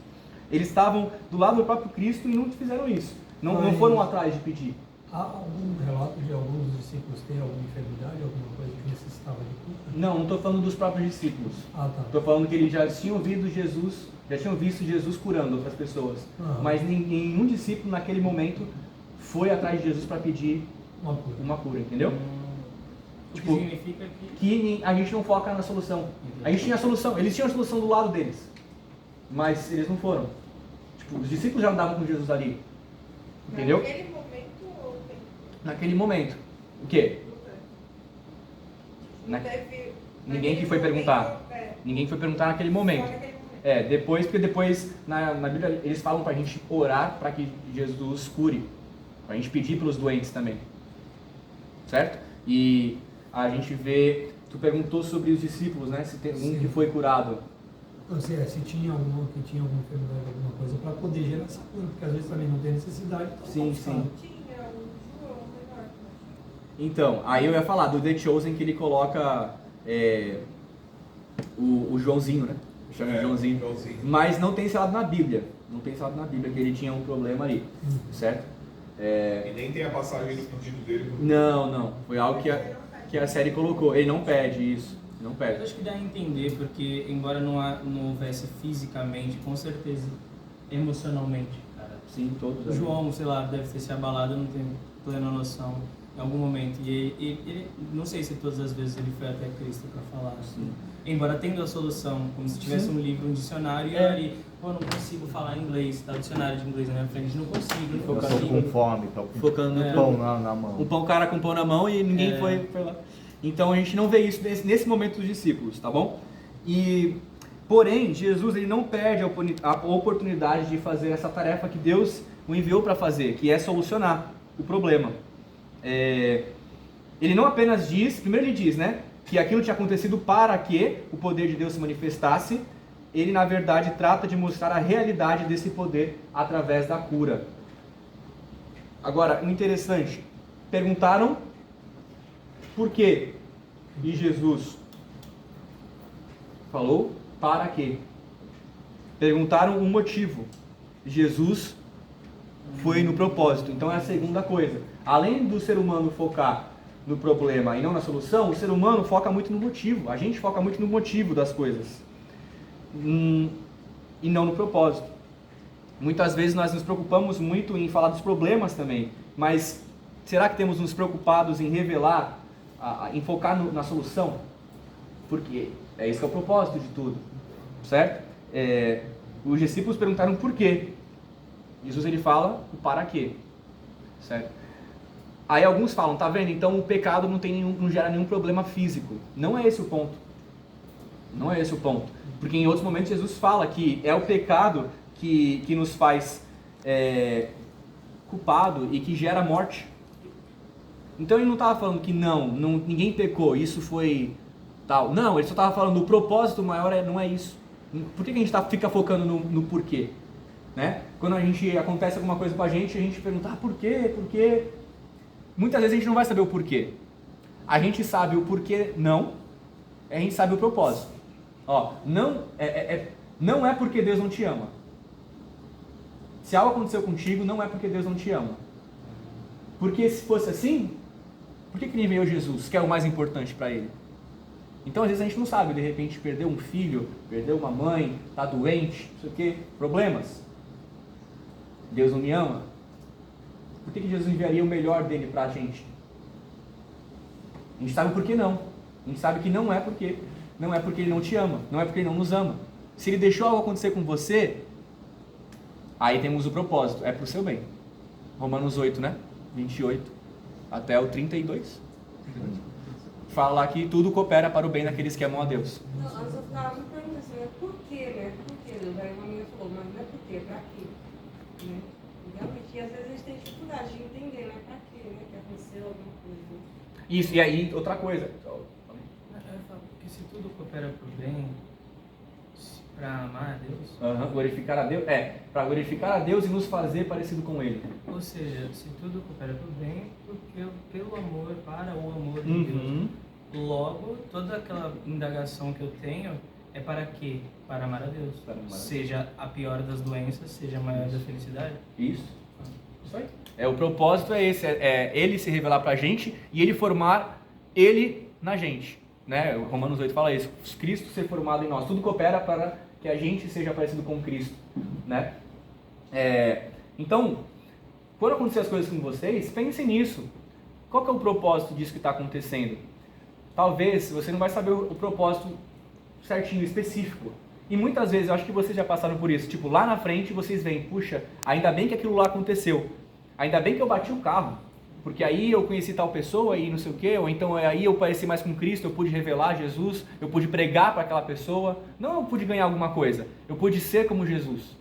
Eles estavam do lado do próprio Cristo e não fizeram isso. Não foram atrás de pedir. Há algum relato de alguns discípulos ter alguma enfermidade, alguma coisa que necessitava de cura? Não estou falando dos próprios discípulos. Ah, tá. Estou falando que eles já tinham visto Jesus curando outras pessoas. Mas nenhum discípulo naquele momento foi atrás de Jesus para pedir uma cura, entendeu? O que significa que a gente não foca na solução. A gente tinha a solução, eles tinham a solução do lado deles, mas eles não foram. Tipo, os discípulos já andavam com Jesus ali, entendeu? Naquele momento ou Naquele momento. O quê? Ninguém que foi perguntar. Ninguém foi perguntar naquele momento. Porque depois na Bíblia eles falam pra gente orar para que Jesus cure. Pra gente pedir pelos doentes também. Certo? E a gente vê, tu perguntou sobre os discípulos, né? Se tem algum que foi curado. Não sei, se tinha alguma que tinha alguma enfermidade, alguma coisa, para poder gerar essa cura, porque às vezes também não tem necessidade. Sim. tinha o João menor. Então, aí eu ia falar do The Chosen, que ele coloca o Joãozinho, né? Chama de Joãozinho. Mas não tem selado na Bíblia. Não tem selado na Bíblia que ele tinha um problema ali, certo? E nem tem a passagem do pedido dele. Não. Foi algo que a série colocou. Ele não pede isso. Não pede. Eu acho que dá a entender, porque embora não houvesse fisicamente, com certeza, emocionalmente, cara. Sim, todos. O João, sei lá, deve ter se abalado, eu não tenho plena noção, em algum momento. E ele, não sei se todas as vezes ele foi até Cristo para falar. Assim. Embora tendo a solução, como se tivesse um livro, um dicionário, e ali, pô, não consigo falar inglês, tá o dicionário de inglês na minha frente, não consigo. Eu tô com fome, tô focando no pão na mão. Um cara com pão na mão e ninguém foi lá. Então a gente não vê isso nesse momento dos discípulos, tá bom? Porém, Jesus ele não perde a oportunidade de fazer essa tarefa que Deus o enviou para fazer, que é solucionar o problema. Ele não apenas diz, primeiro ele diz, né, que aquilo tinha acontecido para que o poder de Deus se manifestasse. Ele na verdade trata de mostrar a realidade desse poder através da cura. Agora, o interessante, perguntaram por quê? E Jesus falou para quê? Perguntaram o motivo. Jesus foi no propósito. Então é a segunda coisa. Além do ser humano focar no problema e não na solução, o ser humano foca muito no motivo. A gente foca muito no motivo das coisas. E não no propósito. Muitas vezes nós nos preocupamos muito em falar dos problemas também. Mas será que temos nos preocupados em revelar, em focar na solução? Porque esse que é o propósito de tudo, certo? Os discípulos perguntaram por quê. Jesus ele fala o para quê, certo? Aí alguns falam, tá vendo? Então o pecado não gera nenhum problema físico. Não é esse o ponto. Não é esse o ponto. Porque em outros momentos Jesus fala que é o pecado que nos faz culpado e que gera morte. Então ele não estava falando que ninguém pecou, isso foi tal. Não, ele só estava falando o propósito maior não é isso. Por que a gente fica focando no porquê? Né? Quando acontece alguma coisa com a gente pergunta, por quê? Por quê? Muitas vezes a gente não vai saber o porquê. A gente sabe o porquê a gente sabe o propósito. Não é porque Deus não te ama. Se algo aconteceu contigo, não é porque Deus não te ama. Porque se fosse assim, por que ele enviou Jesus, que é o mais importante para ele? Então às vezes a gente não sabe, de repente perdeu um filho, perdeu uma mãe, está doente, não sei o quê, problemas. Deus não me ama? Por que Jesus enviaria o melhor dele para a gente? A gente sabe por que não. A gente sabe que não é porque ele não te ama, não é porque ele não nos ama. Se ele deixou algo acontecer com você, aí temos o propósito, é para o seu bem. Romanos 8, né? 28 até o 32. Fala lá que tudo coopera para o bem daqueles que amam a Deus. Não, antes eu ficava me perguntando assim, por quê, né? Por quê? Daí uma amiga falou, mas não é por quê, é pra quê? Né? Realmente que às vezes a gente tem dificuldade de entender, né? Pra quê, né? Que aconteceu alguma coisa. Isso, e aí, outra coisa. Eu falo que se tudo coopera para o bem, para amar a Deus, Glorificar a Deus. Para glorificar a Deus e nos fazer parecido com Ele. ou seja, se tudo coopera para o bem, porque pelo amor, para o amor de Uhum. Deus. Logo, toda aquela indagação que eu tenho é para quê? Para amar a Deus. Para amar a Deus. Seja a pior das doenças, seja a maior da felicidade. Isso aí. O propósito é esse, é Ele se revelar pra gente e Ele formar Ele na gente. Né? O Romanos 8 fala isso, Cristo ser formado em nós. Tudo coopera para que a gente seja parecido com Cristo. Né? Então, quando acontecer as coisas com vocês, pensem nisso. Qual que é o propósito disso que está acontecendo? Talvez você não vai saber o propósito certinho, específico. E muitas vezes, eu acho que vocês já passaram por isso. Tipo, lá na frente vocês veem, puxa, ainda bem que aquilo lá aconteceu. Ainda bem que eu bati o carro. Porque aí eu conheci tal pessoa e não sei o quê. Ou então aí eu pareci mais com Cristo, eu pude revelar Jesus. Eu pude pregar para aquela pessoa. Não eu pude ganhar alguma coisa. Eu pude ser como Jesus.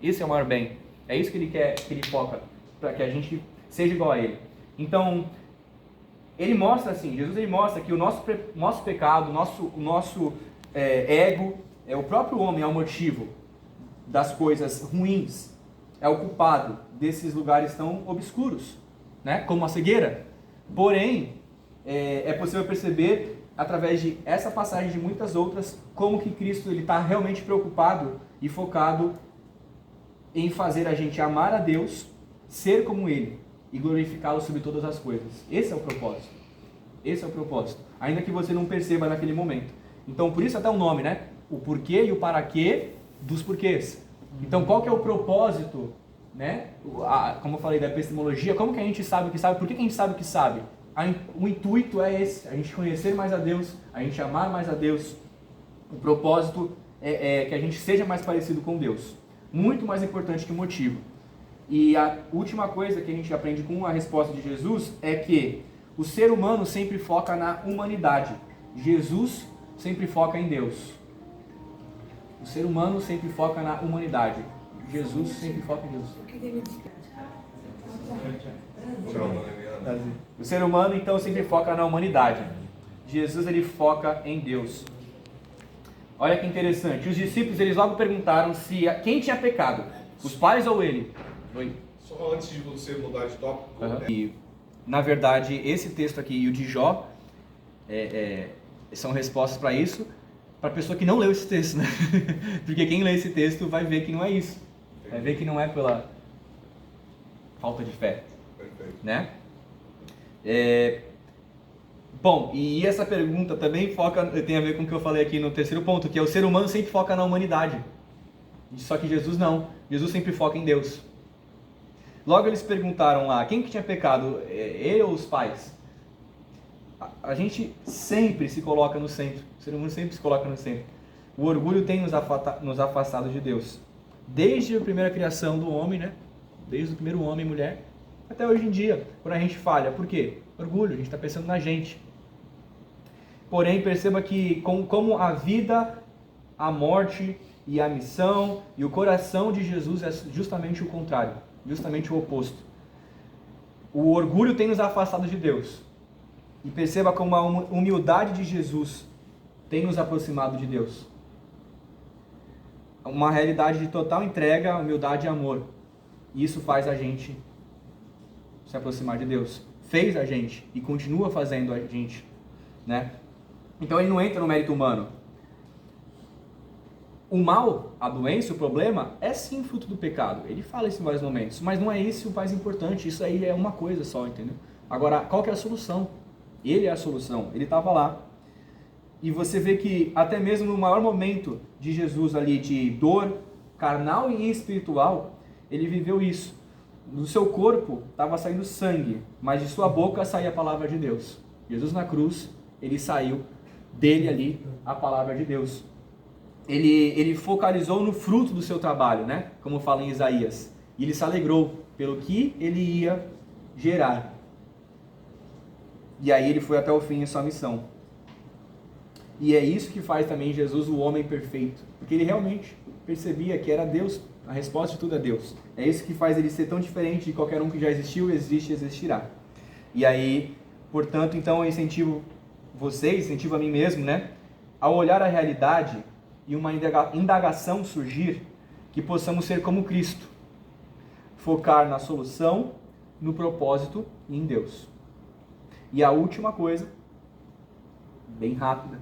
Esse é o maior bem. É isso que ele quer, que ele foca. Para que a gente seja igual a ele. Então, ele mostra assim, Jesus ele mostra que o nosso pecado, o nosso ego, o próprio homem é o motivo das coisas ruins, é o culpado desses lugares tão obscuros, né? Como a cegueira. Porém, é possível perceber através de essa passagem de muitas outras como que Cristo ele está realmente preocupado e focado em fazer a gente amar a Deus, ser como Ele e glorificá-lo sobre todas as coisas. Esse é o propósito. Esse é o propósito. Ainda que você não perceba naquele momento. Então, por isso até o nome, né? O porquê e o para quê dos porquês. Então, qual que é o propósito, né? Como eu falei da epistemologia, como que a gente sabe o que sabe? Por que a gente sabe o que sabe? O intuito é esse, a gente conhecer mais a Deus, a gente amar mais a Deus. O propósito é que a gente seja mais parecido com Deus. Muito mais importante que o motivo. E a última coisa que a gente aprende com a resposta de Jesus é que o ser humano sempre foca na humanidade. Jesus sempre foca em Deus. O ser humano sempre foca na humanidade. Jesus sempre foca em Deus. O ser humano então sempre foca na humanidade. Jesus ele foca em Deus. Olha que interessante. Os discípulos eles logo perguntaram se quem tinha pecado, os pais ou ele. Oi. Só antes de você mudar de tópico. E, na verdade, esse texto aqui e o de Jó são respostas para isso, para a pessoa que não leu esse texto, né? Porque quem lê esse texto vai ver que não é isso. Vai ver que não é pela falta de fé. Perfeito. Né? Bom, e essa pergunta também tem a ver com o que eu falei aqui no terceiro ponto, que é o ser humano sempre foca na humanidade. Só que Jesus não. Jesus sempre foca em Deus. Logo eles perguntaram lá, quem que tinha pecado? Ele ou os pais? A gente sempre se coloca no centro. O ser humano sempre se coloca no centro. O orgulho tem nos afastado de Deus. Desde a primeira criação do homem, né? Desde o primeiro homem e mulher, até hoje em dia, quando a gente falha. Por quê? Orgulho, a gente está pensando na gente. Porém, perceba que como a vida, a morte e a missão e o coração de Jesus é justamente o contrário, justamente o oposto. O orgulho tem nos afastado de Deus. E perceba como a humildade de Jesus tem nos aproximado de Deus. Uma realidade de total entrega, humildade e amor. E isso faz a gente se aproximar de Deus. Fez a gente e continua fazendo a gente, né? Então ele não entra no mérito humano. O mal, a doença, o problema é sim fruto do pecado. Ele fala isso em vários momentos, mas não é esse o mais importante. Isso aí é uma coisa só, entendeu? Agora, qual que é a solução? Ele é a solução. Ele estava lá. E você vê que até mesmo no maior momento de Jesus ali de dor carnal e espiritual, ele viveu isso. Do seu corpo estava saindo sangue, mas de sua boca saía a palavra de Deus. Jesus na cruz, ele saiu dele ali a palavra de Deus. Ele focalizou no fruto do seu trabalho, né? Como fala em Isaías. E ele se alegrou pelo que ele ia gerar. E aí ele foi até o fim em sua missão. E é isso que faz também Jesus o homem perfeito. Porque ele realmente percebia que era Deus A resposta de tudo é Deus. É isso que faz ele ser tão diferente de qualquer um que já existiu, existe e existirá. E aí, portanto, então eu incentivo vocês, incentivo a mim mesmo, né? Ao olhar a realidade e uma indagação surgir, que possamos ser como Cristo. Focar na solução, no propósito e em Deus. E a última coisa, bem rápida,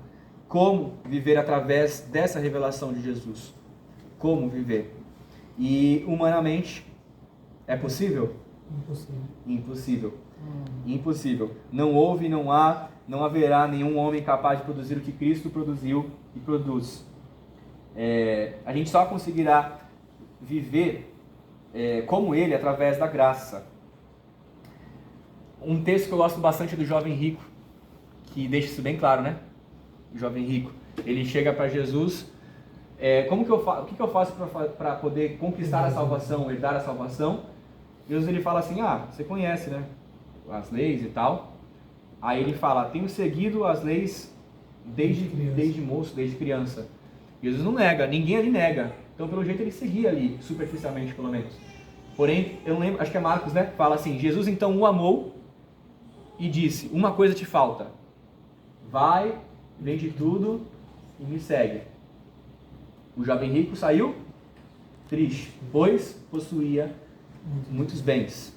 como viver através dessa revelação de Jesus? Como viver? E humanamente, é possível? Impossível. Impossível. Impossível. Não houve, não há, não haverá nenhum homem capaz de produzir o que Cristo produziu e produz. A gente só conseguirá viver como Ele através da graça. Um texto que eu gosto bastante é do jovem rico, que deixa isso bem claro, né? O jovem rico. Ele chega para Jesus. O que eu faço para poder conquistar a salvação, herdar a salvação? Jesus ele fala assim, você conhece, né? As leis e tal. Aí ele fala, tenho seguido as leis desde moço, desde criança. Jesus não nega, ninguém ali nega. Então pelo jeito ele seguia ali, superficialmente pelo menos. Porém, eu não lembro, acho que é Marcos, né? Fala assim, Jesus então o amou e disse, uma coisa te falta. Vai, vende tudo e me segue. O jovem rico saiu triste, pois possuía muitos bens.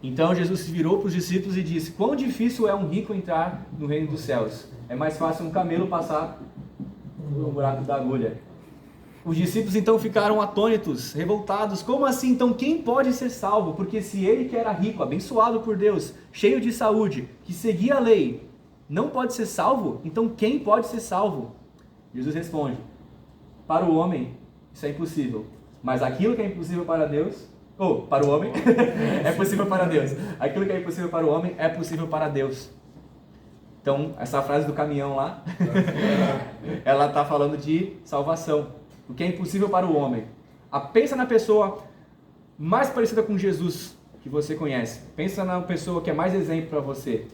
Então Jesus se virou para os discípulos e disse, quão difícil é um rico entrar no reino dos céus. É mais fácil um camelo passar no buraco da agulha. Os discípulos então ficaram atônitos, revoltados. Como assim? Então quem pode ser salvo? Porque se ele que era rico, abençoado por Deus, cheio de saúde, que seguia a lei, não pode ser salvo? Então quem pode ser salvo? Jesus responde, para o homem isso é impossível, mas aquilo que é impossível para Deus, para o homem, é possível para Deus. Aquilo que é impossível para o homem é possível para Deus. Então, essa frase do caminhão lá, ela está falando de salvação. O que é impossível para o homem. Pensa na pessoa mais parecida com Jesus que você conhece. Pensa na pessoa que é mais exemplo para você.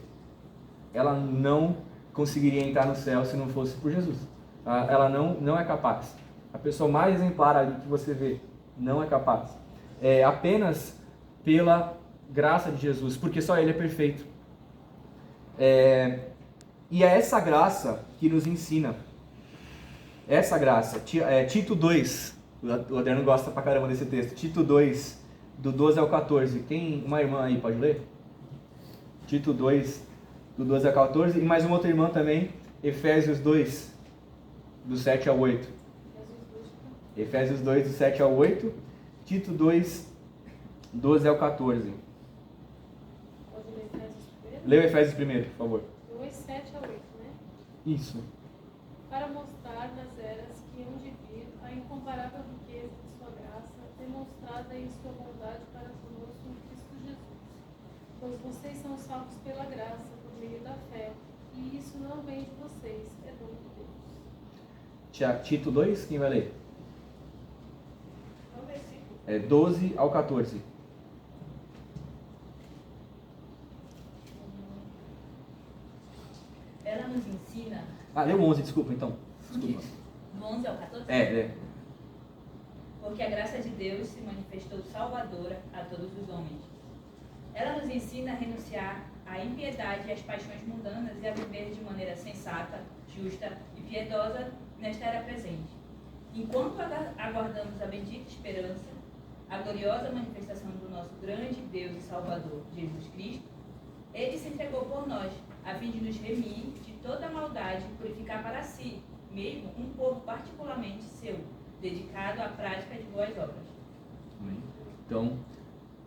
Ela não conseguiria entrar no céu se não fosse por Jesus. Ela não é capaz. A pessoa mais exemplar ali que você vê não é capaz. É apenas pela graça de Jesus, porque só Ele é perfeito. E é essa graça que nos ensina. Essa graça. Tito 2, o Adriano gosta pra caramba desse texto. Tito 2, do 12 ao 14. Uma irmã aí pode ler? Tito 2, do 12 ao 14. E mais uma outra irmã também, Efésios 2, do 7 ao 8. Efésios 2, do 7 ao 8. Tito 2, 12 ao 14. Pode ler Efésios primeiro? Lê o Efésios primeiro, por favor. 2, 7 a 8, né? Isso. Para mostrar nas eras que hão de vir a incomparável riqueza de sua graça, demonstrada em sua bondade para conosco em Cristo Jesus. Pois vocês são salvos pela graça, por meio da fé, e isso não vem de vocês, é dom de Deus. Tito 2, quem vai ler? 12 ao 14. Ela nos ensina... Lê o 11, desculpa então. Desculpa. Do 11 ao 14? Porque a graça de Deus se manifestou salvadora a todos os homens. Ela nos ensina a renunciar à impiedade e às paixões mundanas e a viver de maneira sensata, justa e piedosa nesta era presente. Enquanto aguardamos a bendita esperança, a gloriosa manifestação do nosso grande Deus e Salvador, Jesus Cristo, Ele se entregou por nós, a fim de nos remir de toda a maldade e purificar para si mesmo um povo particularmente seu, dedicado à prática de boas obras. Amém. Então,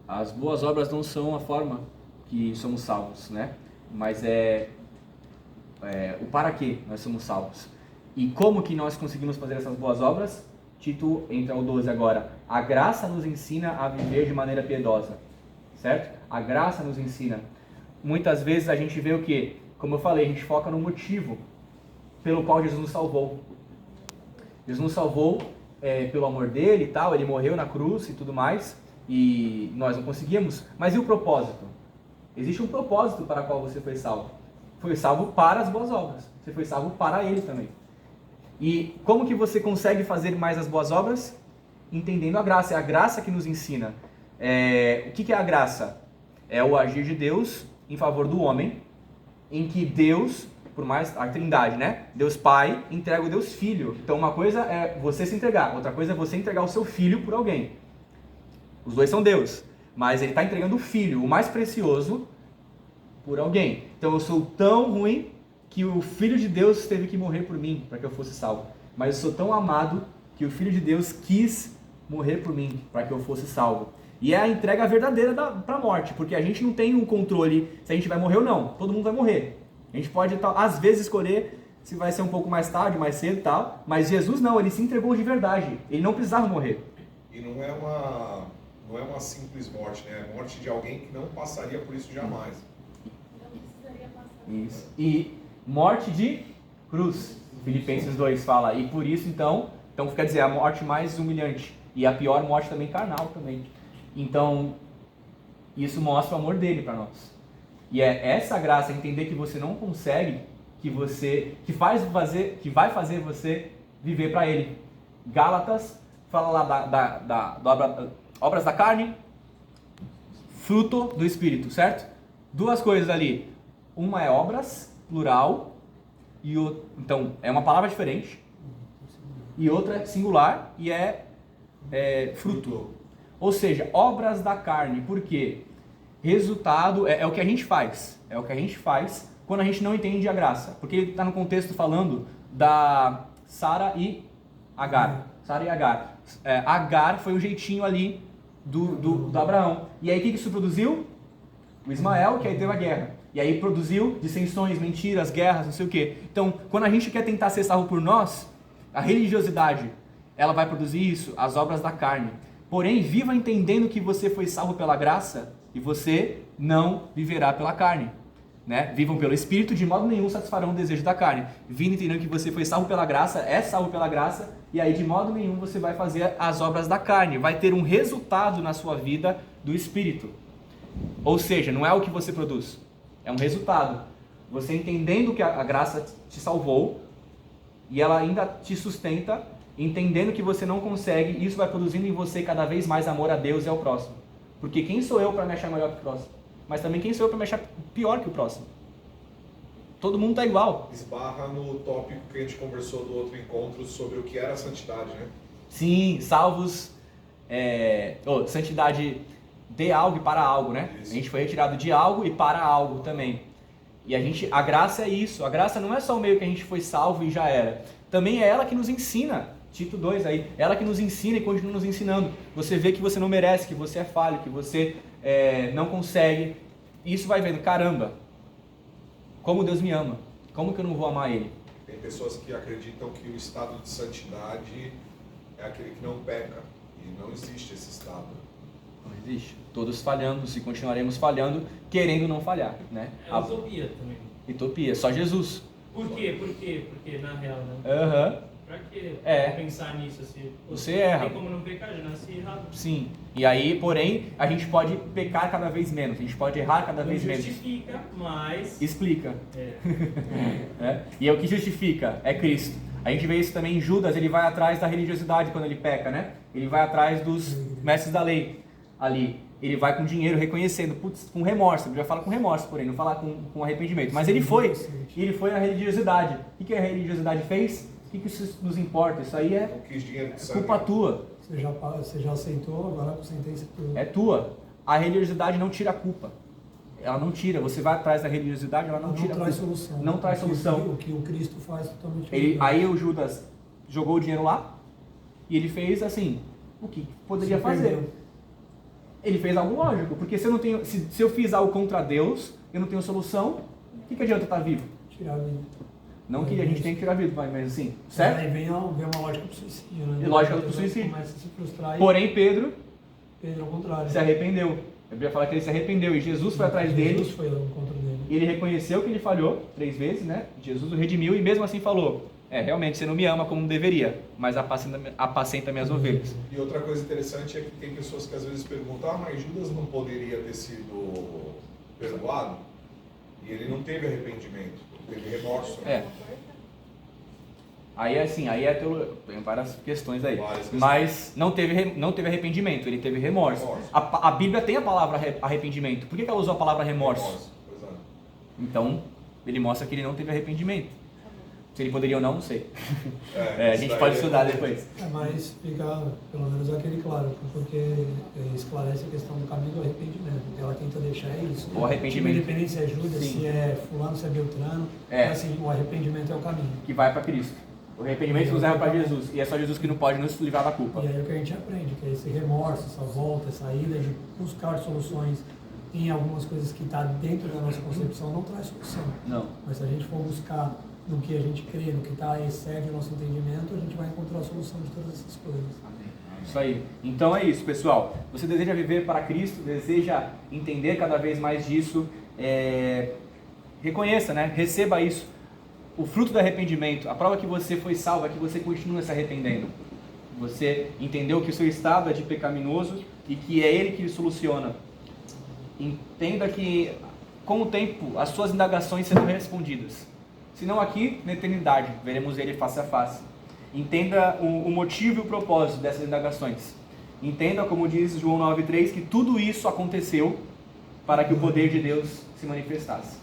as boas obras não são a forma que somos salvos, né? Mas é o para que nós somos salvos. E como que nós conseguimos fazer essas boas obras? Tito entra ao 12 agora. A graça nos ensina a viver de maneira piedosa, certo? A graça nos ensina. Muitas vezes a gente vê o quê? Como eu falei, a gente foca no motivo pelo qual Jesus nos salvou. Jesus nos salvou pelo amor dele e tal, ele morreu na cruz e tudo mais, e nós não conseguimos. Mas e o propósito? Existe um propósito para o qual você foi salvo. Foi salvo para as boas obras. Você foi salvo para ele também. E como que você consegue fazer mais as boas obras? entendendo a graça. É a graça que nos ensina. O que é a graça? É o agir de Deus em favor do homem, em que Deus, por mais a Trindade, né? Deus Pai entrega o Deus Filho. Então uma coisa é você se entregar, outra coisa é você entregar o seu filho por alguém. Os dois são Deus, mas ele está entregando o filho, o mais precioso, por alguém. Então eu sou tão ruim que o Filho de Deus teve que morrer por mim para que eu fosse salvo. Mas eu sou tão amado que o Filho de Deus quis morrer por mim para que eu fosse salvo. E é a entrega verdadeira para a morte, porque a gente não tem um controle se a gente vai morrer ou não. Todo mundo vai morrer. A gente pode, às vezes, escolher se vai ser um pouco mais tarde, mais cedo e tal. Mas Jesus não, ele se entregou de verdade. Ele não precisava morrer. E não é uma simples morte, né? É a morte de alguém que não passaria por isso jamais. Não precisaria passar. Isso. E morte de cruz. Filipenses 2 fala. E por isso, então quer dizer, a morte mais humilhante. E a pior morte também carnal também. Então, isso mostra o amor dele para nós. E é essa graça, entender que você não consegue, que vai fazer você viver para ele. Gálatas fala lá obras da carne, fruto do Espírito, certo? Duas coisas ali. Uma é obras, plural, então é uma palavra diferente. E outra é singular e é fruto. Ou seja, obras da carne. Por quê? Resultado é o que a gente faz. É o que a gente faz quando a gente não entende a graça. Porque ele está no contexto falando da Sara e Agar. Sara e Agar. Agar foi o jeitinho ali do Abraão. E aí o que isso produziu? O Ismael, que aí teve a guerra. E aí produziu dissensões, mentiras, guerras, não sei o quê. Então, quando a gente quer tentar ser salvo por nós, a religiosidade, ela vai produzir isso, as obras da carne. Porém, viva entendendo que você foi salvo pela graça e você não viverá pela carne. Né? Vivam pelo Espírito, de modo nenhum satisfarão o desejo da carne. Vindo entendendo que você foi salvo pela graça, é salvo pela graça, e aí de modo nenhum você vai fazer as obras da carne. Vai ter um resultado na sua vida do Espírito. Ou seja, não é o que você produz, é um resultado. Você entendendo que a graça te salvou e ela ainda te sustenta, entendendo que você não consegue, isso vai produzindo em você cada vez mais amor a Deus e ao próximo. Porque quem sou eu para me achar melhor que o próximo? Mas também quem sou eu para me achar pior que o próximo? Todo mundo está igual. Esbarra no tópico que a gente conversou do outro encontro sobre o que era a santidade, né? Sim, salvos, santidade de algo e para algo, né? Isso. A gente foi retirado de algo e para algo também. E a graça é isso. A graça não é só o meio que a gente foi salvo e já era. Também é ela que nos ensina. Tito 2 aí, ela que nos ensina e continua nos ensinando. Você vê que você não merece, que você é falho, que você não consegue. Isso vai vendo, caramba, como Deus me ama, como que eu não vou amar Ele? Tem pessoas que acreditam que o estado de santidade é aquele que não peca, e não existe esse estado. Não existe. Todos falhamos e continuaremos falhando, querendo não falhar, né? É utopia também. Utopia, só Jesus. Por quê? Porque na real, né? Pra que pensar nisso assim? Você erra. Tem como não pecar, já nasce errado. Sim. E aí, porém, a gente pode pecar cada vez menos. A gente pode errar cada vez menos. Justifica, mas... Explica. E é o que justifica, é Cristo. A gente vê isso também em Judas, ele vai atrás da religiosidade quando ele peca, né? Ele vai atrás dos mestres da lei ali. Ele vai com dinheiro reconhecendo, com remorso. Ele já fala com remorso, porém, não fala com arrependimento. Mas ele foi na religiosidade. O que a religiosidade fez? O que isso nos importa? Isso aí é culpa tua. Você já aceitou, agora a sentença é tua. É tua. A religiosidade não tira a culpa. Ela não tira. Você vai atrás da religiosidade, ela não tira a culpa. Não traz solução. Não traz solução. O que o Cristo faz totalmente aí o Judas jogou o dinheiro lá e ele fez assim, o que poderia fazer? Ele fez algo lógico, porque se eu fiz algo contra Deus, eu não tenho solução, o que adianta estar vivo? Tirar a vida. Não que a gente tem que tirar a vida, mas assim, certo? Aí vem uma lógica do suicídio, né? Lógica do suicídio. Começa a se frustrar. Porém, Pedro ao contrário, se arrependeu. Eu ia falar que ele se arrependeu e Jesus foi atrás dele. Jesus foi ao encontro dele. E ele reconheceu que ele falhou 3 vezes, né? Jesus o redimiu e mesmo assim falou: realmente você não me ama como deveria, mas apacenta minhas ovelhas. E outra coisa interessante é que tem pessoas que às vezes perguntam: mas Judas não poderia ter sido perdoado? E ele não teve arrependimento, teve remorso. Aí assim, tem várias questões aí. Várias questões. Mas não teve arrependimento, ele teve remorso. A Bíblia tem a palavra arrependimento. Por que ela usou a palavra remorso? Pois é. Então, ele mostra que ele não teve arrependimento. Se ele poderia ou não, não sei. É, a gente pode estudar depois. Mas fica, pelo menos, aquele claro, porque esclarece a questão do caminho do arrependimento. Ela tenta deixar isso. O arrependimento. Independente se é Judas, Sim. se é fulano, se é Beltrano. Assim, o arrependimento é o caminho. Que vai para Cristo. O arrependimento nos leva para Jesus. E é só Jesus que não pode nos livrar da culpa. E aí é o que a gente aprende, que é esse remorso, essa volta, essa ida de buscar soluções em algumas coisas que estão dentro da nossa concepção, não traz solução. Não. Mas se a gente for buscar no que a gente crê, no que excede o nosso entendimento, a gente vai encontrar a solução de todas essas coisas. Isso aí. Então é isso, pessoal. Você deseja viver para Cristo, deseja entender cada vez mais disso, reconheça, né? Receba isso. O fruto do arrependimento, a prova que você foi salvo é que você continua se arrependendo. Você entendeu que o seu estado é de pecaminoso e que é Ele que soluciona. Entenda que, com o tempo, as suas indagações serão respondidas. Se não aqui, na eternidade, veremos Ele face a face. Entenda o motivo e o propósito dessas indagações. Entenda, como diz João 9,3, que tudo isso aconteceu para que o poder de Deus se manifestasse.